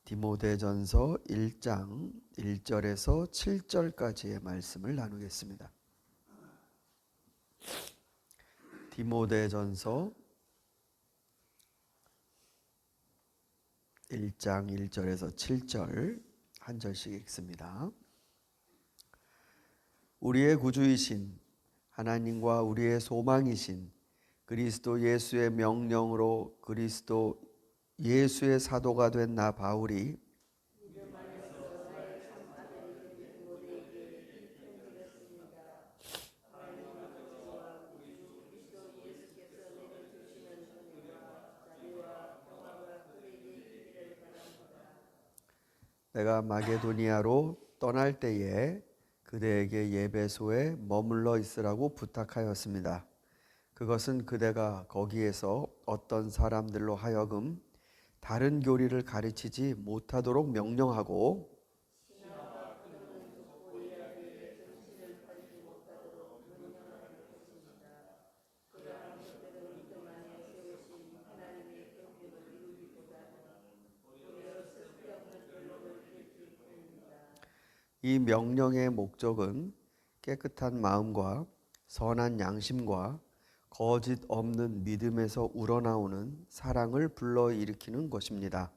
디모데전서 1장 1절에서 7절까지의 말씀을 나누겠습니다. 디모데전서 1장 1절에서 7절 한 절씩 읽습니다. 우리의 구주이신 하나님과 우리의 소망이신 그리스도 예수의 명령으로 그리스도 예수의 사도가 된 나 바울이 내가 마게도니아로 떠날 때에 그대에게 예배소에 머물러 있으라고 부탁하였습니다. 그것은 그대가 거기에서 어떤 사람들로 하여금 다른 교리를 가르치지 못하도록 명령하고 이 명령의 목적은 깨끗한 마음과 선한 양심과 거짓 없는 믿음에서 우러나오는 사랑을 불러일으키는 것입니다.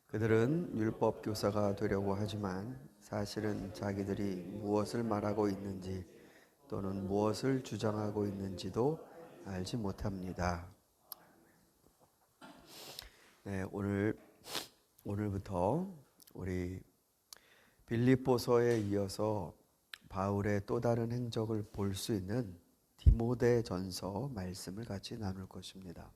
그들은 율법 교사가 되려고 하지만 사실은 자기들이 무엇을 말하고 있는지 또는 무엇을 주장하고 있는지도 알지 못합니다. 네, 오늘부터 우리 빌립보서에 이어서 바울의 또 다른 행적을 볼 수 있는 디모데전서 말씀을 같이 나눌 것입니다.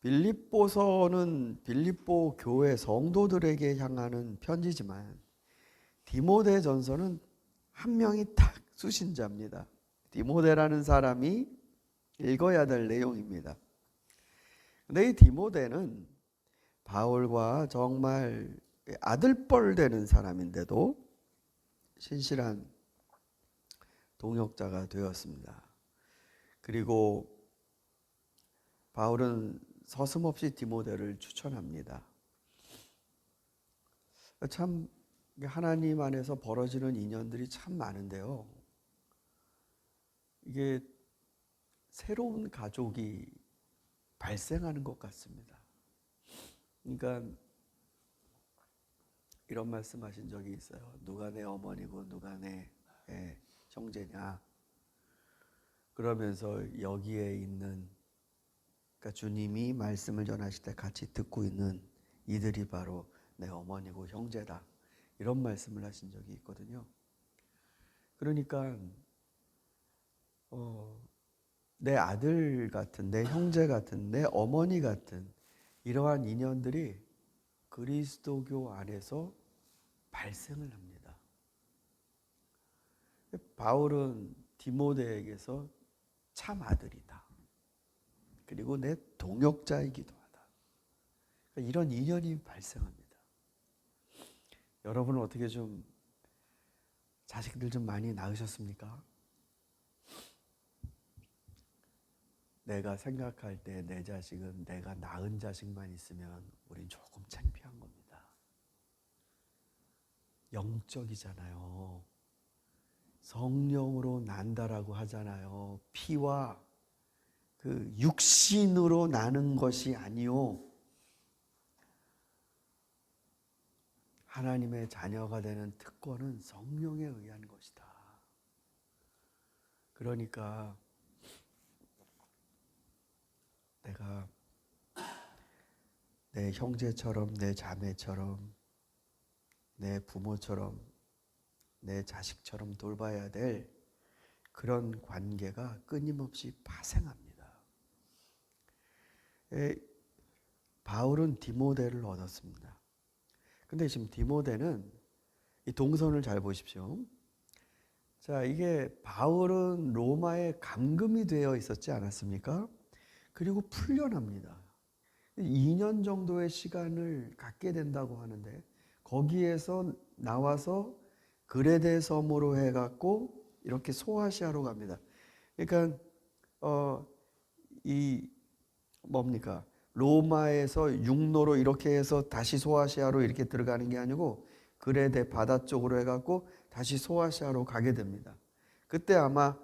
빌립보서는 빌립보 교회 성도들에게 향하는 편지지만 디모데전서는 한 명이 딱 수신자입니다. 디모데라는 사람이 읽어야 될 내용입니다. 근데 이 디모데는 바울과 정말 아들뻘 되는 사람인데도 신실한 동역자가 되었습니다. 그리고 바울은 서슴없이 디모데를 추천합니다. 참 하나님 안에서 벌어지는 인연들이 참 많은데요. 이게 새로운 가족이 발생하는 것 같습니다. 그러니까 이런 말씀하신 적이 있어요. 누가 내 어머니고 누가 내 형제냐. 그러면서 여기에 있는 그러니까 주님이 말씀을 전하실 때 같이 듣고 있는 이들이 바로 내 어머니고 형제다. 이런 말씀을 하신 적이 있거든요. 그러니까 내 아들 같은, 내 형제 같은, 내 어머니 같은 이러한 인연들이 그리스도교 안에서 발생을 합니다. 바울은 디모데에게서 참 아들이다. 그리고 내 동역자이기도 하다. 이런 인연이 발생합니다. 여러분은 어떻게 좀 자식들 좀 많이 낳으셨습니까? 내가 생각할 때 내 자식은 내가 낳은 자식만 있으면 우린 조금 창피한 겁니다. 영적이잖아요. 성령으로 난다라고 하잖아요. 피와 그 육신으로 나는 것이 아니요. 하나님의 자녀가 되는 특권은 성령에 의한 것이다. 그러니까 내가 내 형제처럼, 내 자매처럼, 내 부모처럼, 내 자식처럼 돌봐야 될 그런 관계가 끊임없이 파생합니다. 바울은 디모데를 얻었습니다. 근데 지금 디모데는 이 동선을 잘 보십시오. 자, 이게 바울은 로마에 감금이 되어 있었지 않았습니까? 그리고 풀려납니다. 2년 정도의 시간을 갖게 된다고 하는데 거기에서 나와서 그레데 섬으로 해갖고 이렇게 소아시아로 갑니다. 그러니까 이 뭡니까? 로마에서 육로로 이렇게 해서 다시 소아시아로 이렇게 들어가는 게 아니고 그레데 바다 쪽으로 해갖고 다시 소아시아로 가게 됩니다. 그때 아마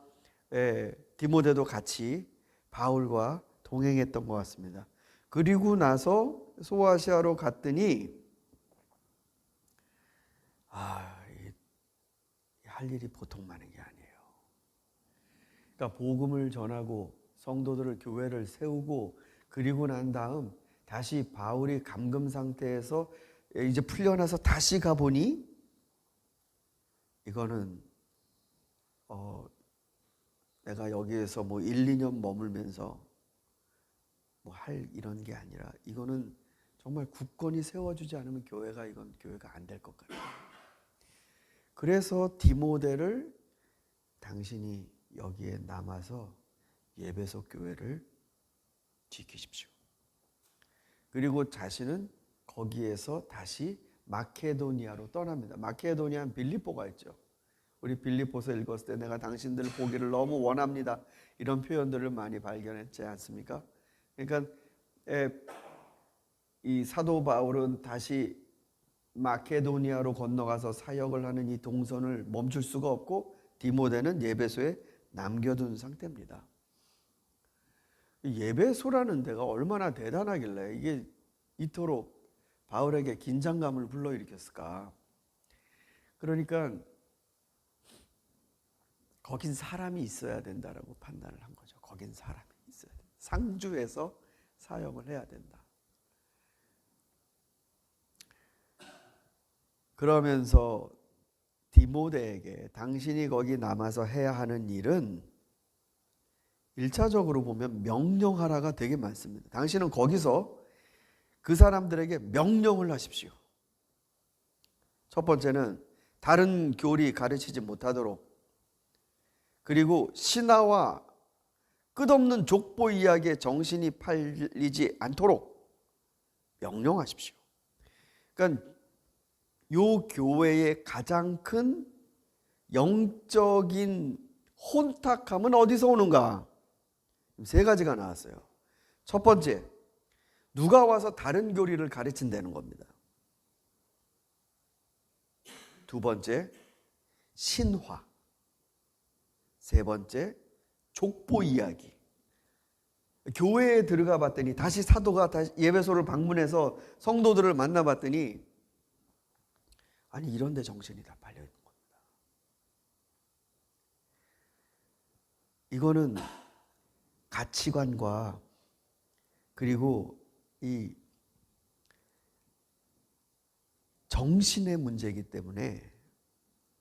디모데도 같이 바울과 동행했던 것 같습니다. 그리고 나서 소아시아로 갔더니 할 일이 보통 많은 게 아니에요. 그러니까 복음을 전하고 성도들을 교회를 세우고 그리고 난 다음 다시 바울이 감금 상태에서 이제 풀려나서 다시 가보니 이거는 내가 여기에서 뭐 1, 2년 머물면서 뭐 할 이런 게 아니라 이거는 정말 굳건히 세워주지 않으면 이건 교회가 안 될 것 같아요. 그래서 디모데를 당신이 여기에 남아서 예배소 교회를 지키십시오. 그리고 자신은 거기에서 다시 마케도니아로 떠납니다. 마케도니아는 빌립보가 있죠. 우리 빌립보서 읽었을 때 내가 당신들 보기를 너무 원합니다. 이런 표현들을 많이 발견했지 않습니까? 그러니까 이 사도 바울은 다시 마케도니아로 건너가서 사역을 하는 이 동선을 멈출 수가 없고 디모데는 예배소에 남겨둔 상태입니다. 예배소라는 데가 얼마나 대단하길래 이게 이토록 바울에게 긴장감을 불러일으켰을까? 그러니까 거긴 사람이 있어야 된다라고 판단을 한 거죠. 거긴 사람이 있어야 된다. 상주에서 사역을 해야 된다. 그러면서 디모데에게 당신이 거기 남아서 해야 하는 일은 1차적으로 보면 명령하라가 되게 많습니다. 당신은 거기서 그 사람들에게 명령을 하십시오. 첫 번째는 다른 교리 가르치지 못하도록, 그리고 신화와 끝없는 족보 이야기에 정신이 팔리지 않도록 명령하십시오. 그러니까 요 교회의 가장 큰 영적인 혼탁함은 어디서 오는가? 세 가지가 나왔어요. 첫 번째, 누가 와서 다른 교리를 가르친다는 겁니다. 두 번째, 신화. 세 번째, 족보 이야기. 교회에 들어가 봤더니 다시 사도가 다시 예배소를 방문해서 성도들을 만나봤더니 아니 이런 데 정신이 다 팔려 있는 겁니다. 이거는 가치관과 그리고 이 정신의 문제이기 때문에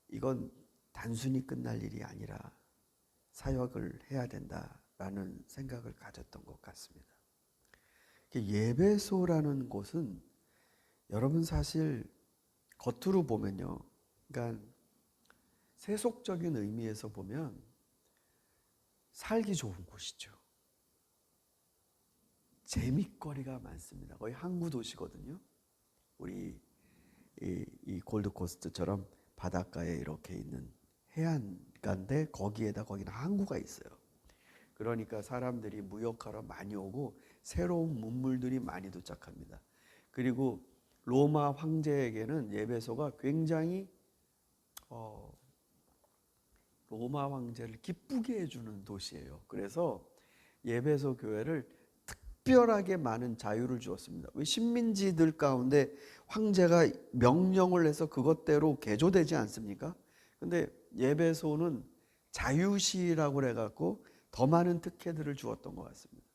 이건 단순히 끝날 일이 아니라 사역을 해야 된다라는 생각을 가졌던 것 같습니다. 예배소라는 곳은 여러분 사실 겉으로 보면요, 그러니까 세속적인 의미에서 보면 살기 좋은 곳이죠. 재밌거리가 많습니다. 거의 항구 도시거든요. 우리 이 골드코스트처럼 바닷가에 이렇게 있는 해안가인데 거기는 항구가 있어요. 그러니까 사람들이 무역하러 많이 오고 새로운 문물들이 많이 도착합니다. 그리고 로마 황제에게는 예배소가 굉장히 로마 황제를 기쁘게 해주는 도시예요. 그래서 예배소 교회를 특별하게 많은 자유를 주었습니다. 왜 식민지들 가운데 황제가 명령을 해서 그것대로 개조되지 않습니까? 근데 예배소는 자유시라고 해갖고 더 많은 특혜들을 주었던 것 같습니다.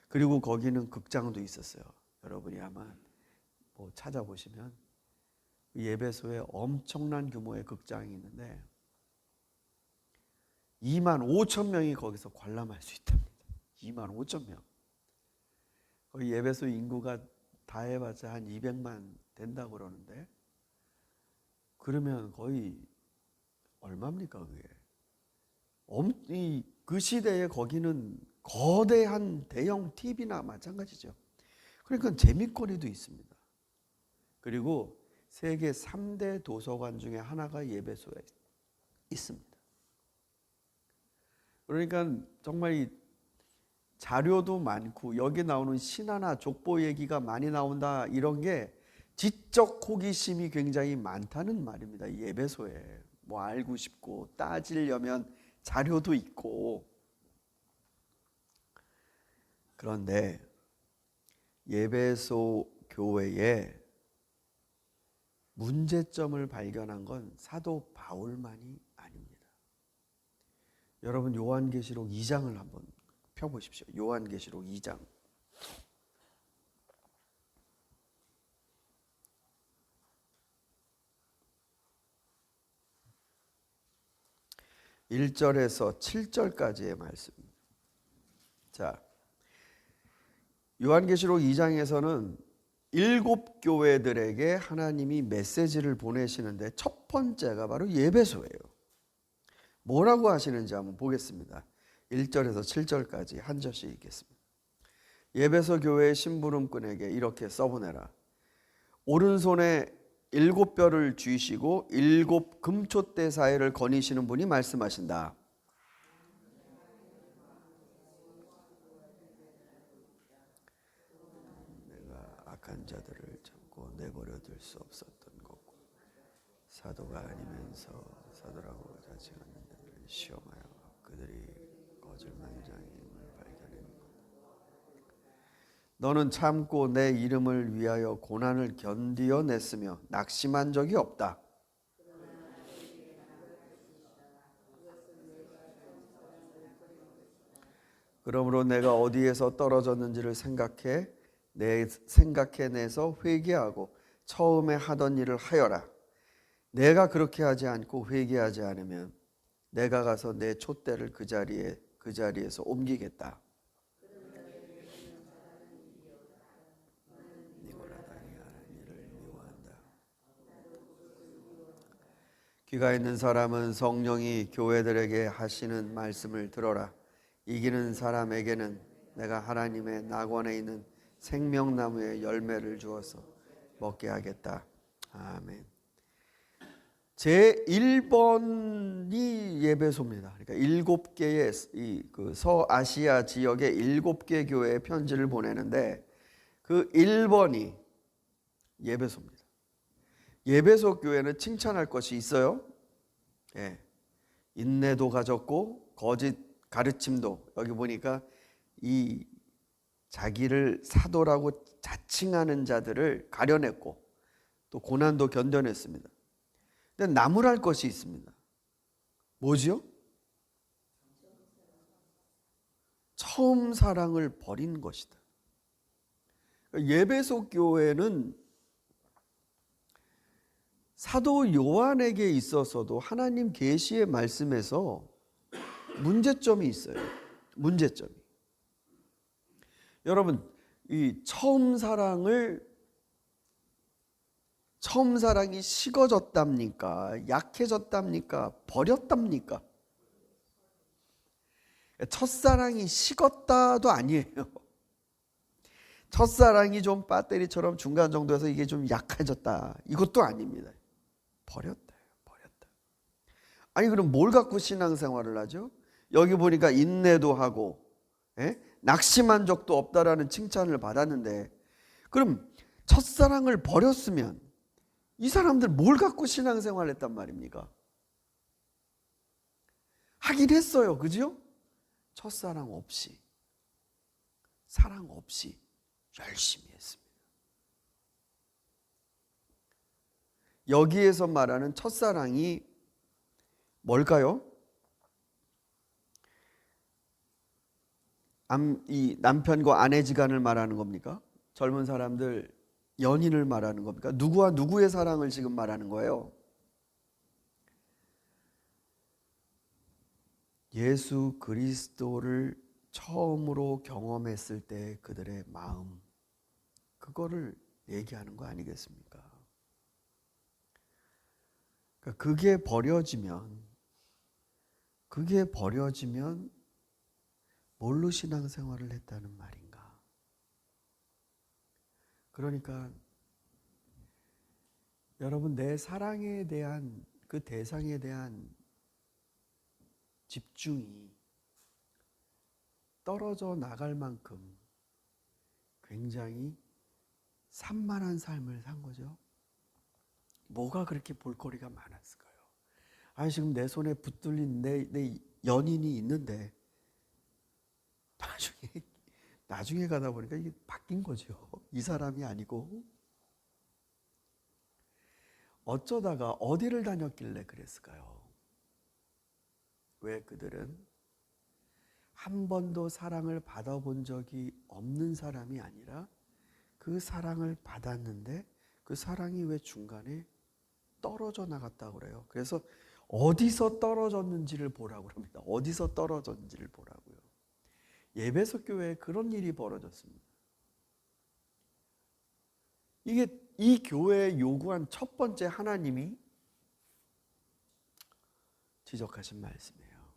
그리고 거기는 극장도 있었어요. 여러분이 아마 뭐 찾아보시면 예배소에 엄청난 규모의 극장이 있는데 2만 5천 명이 거기서 관람할 수 있답니다. 2만 5천 명. 거기 예배소 인구가 다 해봤자 한 200만 된다고 그러는데 그러면 거의 얼마입니까 그게? 그 시대에 거기는 거대한 대형 TV나 마찬가지죠. 그러니까 재미거리도 있습니다. 그리고 세계 3대 도서관 중에 하나가 예배소에 있습니다. 그러니까 정말 이 자료도 많고 여기 나오는 신화나 족보 얘기가 많이 나온다, 이런 게 지적 호기심이 굉장히 많다는 말입니다. 예배소에 뭐 알고 싶고 따지려면 자료도 있고. 그런데 예배소 교회에 문제점을 발견한 건 사도 바울만이 아닙니다. 여러분 요한계시록 2장을 한번 펴보십시오. 요한계시록 2장. 1절에서 7절까지의 말씀입니다. 자, 요한계시록 2장에서는 7교회들에게 하나님이 메시지를 보내시는데 첫 번째가 바로 예배소예요. 뭐라고 하시는지 한번 보겠습니다. 1절에서 7절까지 한 절씩 읽겠습니다. 예배소 교회의 심부름꾼에게 이렇게 써보내라. 오른손에 7뼈를 쥐시고 7 금촛대 사이를 거니시는 분이 말씀하신다. 내가 악한 자들을 잡고 내버려 둘 수 없었던 것과 사도가 아니면서 사도라고 자칭하는 자들을 시험하여 그들이 거짓말장임을 발견했노라. 너는 참고 내 이름을 위하여 고난을 견디어냈으며 낙심한 적이 없다. 그러므로 내가 어디에서 떨어졌는지를 생각해내서 회개하고 처음에 하던 일을 하여라. 내가 그렇게 하지 않고 회개하지 않으면 내가 가서 내 촛대를 그 자리에서 옮기겠다. 니고라당이 하는 일을 미워한다. 귀가 있는 사람은 성령이 교회들에게 하시는 말씀을 들어라. 이기는 사람에게는 내가 하나님의 낙원에 있는 생명나무의 열매를 주어서 먹게 하겠다. 아멘. 제 1번이 예배소입니다. 그러니까 7개의 그 서아시아 지역의 7개 교회에 편지를 보내는데 그 1번이 예배소입니다. 예배소 교회는 칭찬할 것이 있어요. 예. 인내도 가졌고 거짓 가르침도, 여기 보니까 이 자기를 사도라고 자칭하는 자들을 가려냈고 또 고난도 견뎌냈습니다. 근데 나무랄 것이 있습니다. 뭐지요? 처음 사랑을 버린 것이다. 예배소 교회는 사도 요한에게 있어서도 하나님 계시의 말씀에서 문제점이 있어요. 문제점이. 여러분, 이 처음 사랑이 식어졌답니까? 약해졌답니까? 버렸답니까? 첫사랑이 식었다도 아니에요. 첫사랑이 좀 배터리처럼 중간 정도에서 이게 좀 약해졌다, 이것도 아닙니다. 버렸다. 아니 그럼 뭘 갖고 신앙생활을 하죠? 여기 보니까 인내도 하고 낙심한 적도 없다라는 칭찬을 받았는데, 그럼 첫사랑을 버렸으면 이 사람들 뭘 갖고 신앙생활을 했단 말입니까? 하긴 했어요. 그죠? 첫사랑 없이, 사랑 없이 열심히 했습니다. 여기에서 말하는 첫사랑이 뭘까요? 이 남편과 아내지간을 말하는 겁니까? 젊은 사람들 연인을 말하는 겁니까? 누구와 누구의 사랑을 지금 말하는 거예요? 예수 그리스도를 처음으로 경험했을 때 그들의 마음, 그거를 얘기하는 거 아니겠습니까? 그러니까 그게 버려지면 뭘로 신앙생활을 했다는 말인가? 그러니까 여러분, 내 사랑에 대한 그 대상에 대한 집중이 떨어져 나갈 만큼 굉장히 산만한 삶을 산 거죠. 뭐가 그렇게 볼거리가 많았을까요? 아니, 지금 내 손에 붙들린 내 연인이 있는데 나중에 가다 보니까 이게 바뀐 거죠. 이 사람이 아니고. 어쩌다가 어디를 다녔길래 그랬을까요? 왜 그들은 한 번도 사랑을 받아본 적이 없는 사람이 아니라 그 사랑을 받았는데 그 사랑이 왜 중간에 떨어져 나갔다고 그래요. 그래서 어디서 떨어졌는지를 보라고 합니다. 어디서 떨어졌는지를 보라고요. 예배소 교회에 그런 일이 벌어졌습니다. 이게 이 교회에 요구한 첫 번째 하나님이 지적하신 말씀이에요.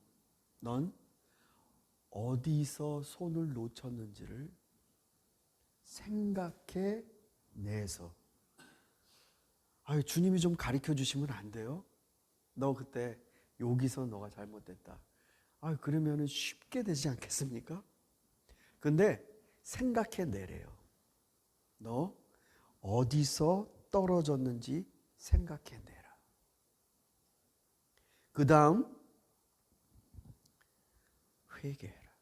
넌 어디서 손을 놓쳤는지를 생각해 내서. 아유, 주님이 좀 가르쳐 주시면 안 돼요? 너 그때 여기서 너가 잘못됐다. 아유, 그러면은 쉽게 되지 않겠습니까? 근데 생각해 내래요. 너 어디서 떨어졌는지 생각해 내라. 그 다음 회개해라.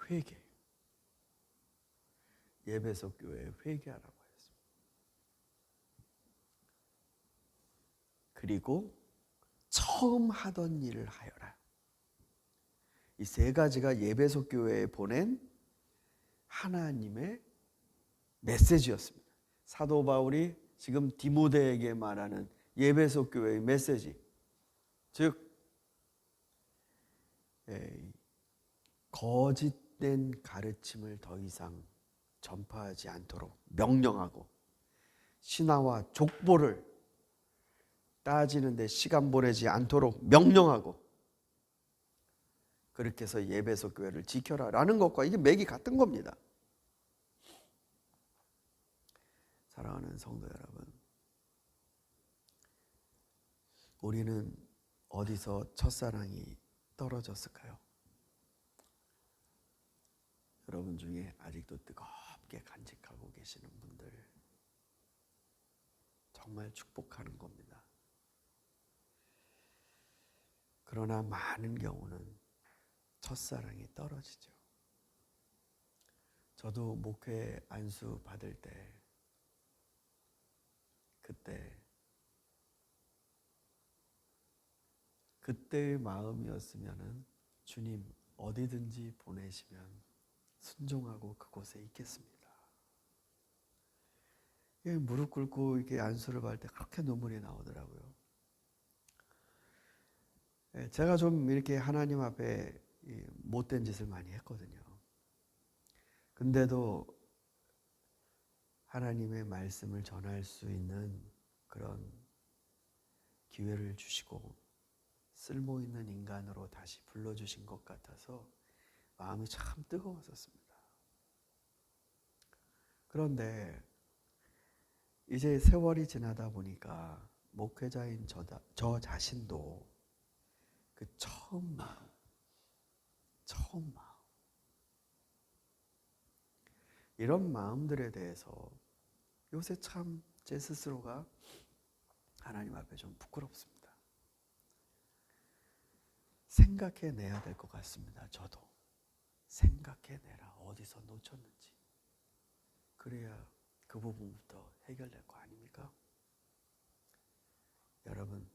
회개. 예배소 교회에 회개하라고 했습니다. 그리고 처음 하던 일을 하여라. 이 세 가지가 예배소 교회에 보낸 하나님의 메시지였습니다. 사도 바울이 지금 디모데에게 말하는 예배소 교회의 메시지, 즉 거짓된 가르침을 더 이상 전파하지 않도록 명령하고 신화와 족보를 따지는데 시간 보내지 않도록 명령하고 그렇게 해서 예배소 교회를 지켜라라는 것과 이게 맥이 같은 겁니다. 사랑하는 성도 여러분, 우리는 어디서 첫사랑이 떨어졌을까요? 여러분 중에 아직도 뜨겁게 간직하고 계시는 분들 정말 축복하는 겁니다. 그러나 많은 경우는 첫사랑이 떨어지죠. 저도 목회 안수 받을 때 그때의 마음이었으면은 주님 어디든지 보내시면 순종하고 그곳에 있겠습니다. 무릎 꿇고 이렇게 안수를 받을 때 그렇게 눈물이 나오더라고요. 제가 좀 이렇게 하나님 앞에 못된 짓을 많이 했거든요. 근데도 하나님의 말씀을 전할 수 있는 그런 기회를 주시고 쓸모 있는 인간으로 다시 불러주신 것 같아서 마음이 참 뜨거웠었습니다. 그런데 이제 세월이 지나다 보니까 목회자인 저 자신도 그 처음 마음 이런 마음들에 대해서 요새 참 제 스스로가 하나님 앞에 좀 부끄럽습니다. 생각해 내야 될 것 같습니다. 저도 생각해 내라. 어디서 놓쳤는지. 그래야 그 부분부터 해결될 거 아닙니까? 여러분,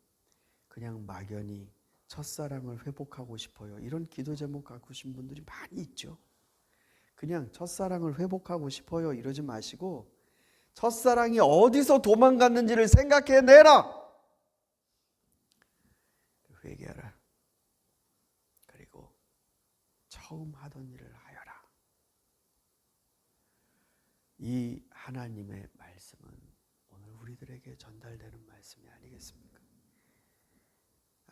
그냥 막연히 첫사랑을 회복하고 싶어요. 이런 기도 제목 갖고 오신 분들이 많이 있죠. 그냥 첫사랑을 회복하고 싶어요. 이러지 마시고 첫사랑이 어디서 도망갔는지를 생각해내라. 회개하라. 그리고 처음 하던 일을 하여라. 이 하나님의 말씀은 오늘 우리들에게 전달되는 말씀이 아니겠습니까?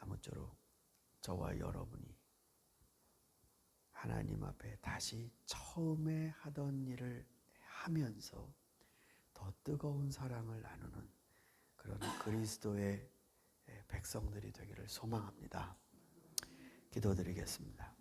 아무쪼록 저와 여러분이 하나님 앞에 다시 처음에 하던 일을 하면서 더 뜨거운 사랑을 나누는 그런 그리스도의 백성들이 되기를 소망합니다. 기도드리겠습니다.